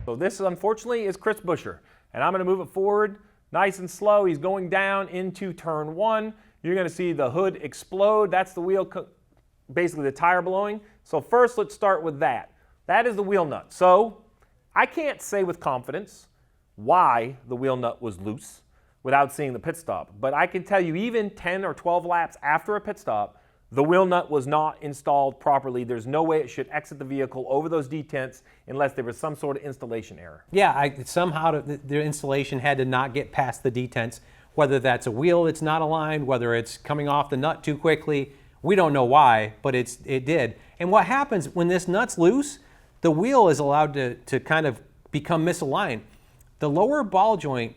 So this, unfortunately, is Chris Buescher. And I'm going to move it forward nice and slow. He's going down into turn 1. You're going to see the hood explode. That's the wheel, basically the tire blowing. So first, let's start with that. That is the wheel nut. So I can't say with confidence why the wheel nut was loose without seeing the pit stop. But I can tell you, even 10 or 12 laps after a pit stop, the wheel nut was not installed properly. There's no way it should exit the vehicle over those detents unless there was some sort of installation error. Yeah, somehow the installation had to not get past the detents, whether that's a wheel that's not aligned, whether it's coming off the nut too quickly. We don't know why, but it did. And what happens when this nut's loose, the wheel is allowed to kind of become misaligned. The lower ball joint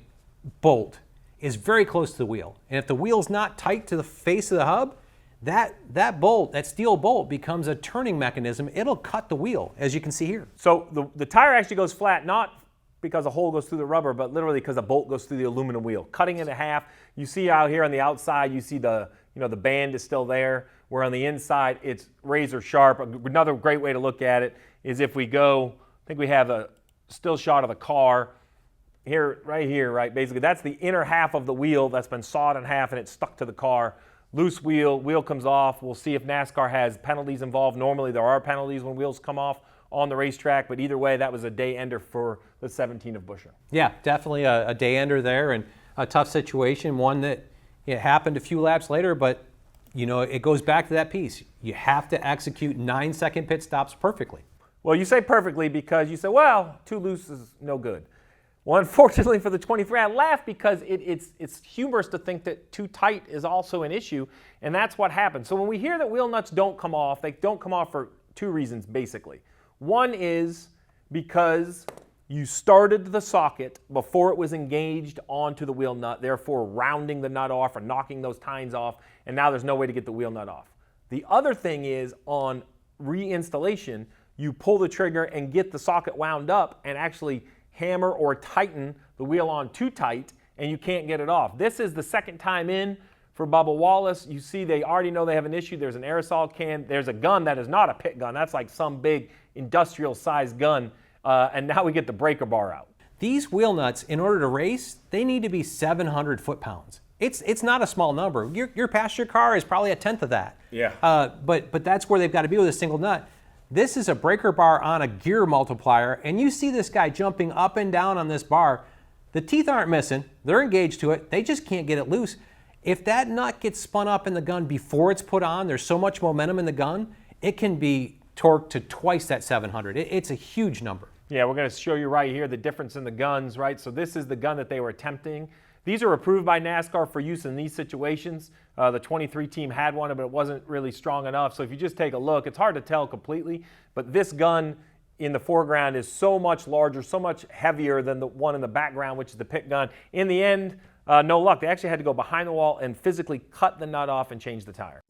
bolt is very close to the wheel. And if the wheel's not tight to the face of the hub, that bolt, that steel bolt, becomes a turning mechanism. It'll cut the wheel, as you can see here. So the tire actually goes flat, not because a hole goes through the rubber, but literally because a bolt goes through the aluminum wheel, cutting it in half. You see out here on the outside, you see the band is still there, where on the inside it's razor sharp. Another great way to look at it is if we go, I think we have a still shot of the car here, right? Basically, that's the inner half of the wheel that's been sawed in half and it's stuck to the car. Loose wheel comes off. We'll see if NASCAR has penalties involved. Normally there are penalties when wheels come off on the racetrack, but either way, that was a day ender for the 17 of Buescher. Yeah, definitely a day ender there, and a tough situation, one that it happened a few laps later, but it goes back to that piece. You have to execute 9-second pit stops perfectly. Well, you say perfectly because you say, well, too loose is no good. Well, unfortunately for the 23, I laugh because it's humorous to think that too tight is also an issue, and that's what happens. So when we hear that wheel nuts don't come off, they don't come off for two reasons, basically. One is because you started the socket before it was engaged onto the wheel nut, therefore rounding the nut off or knocking those tines off, and now there's no way to get the wheel nut off. The other thing is on reinstallation, you pull the trigger and get the socket wound up and actually hammer or tighten the wheel on too tight, and you can't get it off. This is the second time in for Bubba Wallace. You see they already know they have an issue. There's an aerosol can. There's a gun that is not a pit gun. That's like some big industrial-sized gun, and now we get the breaker bar out. These wheel nuts, in order to race, they need to be 700 foot-pounds. It's not a small number. Your passenger car is probably a tenth of that. Yeah. But that's where they've got to be with a single nut. This is a breaker bar on a gear multiplier, and you see this guy jumping up and down on this bar. The teeth aren't missing. They're engaged to it. They just can't get it loose. If that nut gets spun up in the gun before it's put on, there's so much momentum in the gun, it can be torqued to twice that 700. It's a huge number. Yeah, we're going to show you right here the difference in the guns, right? So this is the gun that they were attempting. These are approved by NASCAR for use in these situations. The 23 team had one, but it wasn't really strong enough. So if you just take a look, it's hard to tell completely, but this gun in the foreground is so much larger, so much heavier than the one in the background, which is the pit gun. In the end, no luck. They actually had to go behind the wall and physically cut the nut off and change the tire.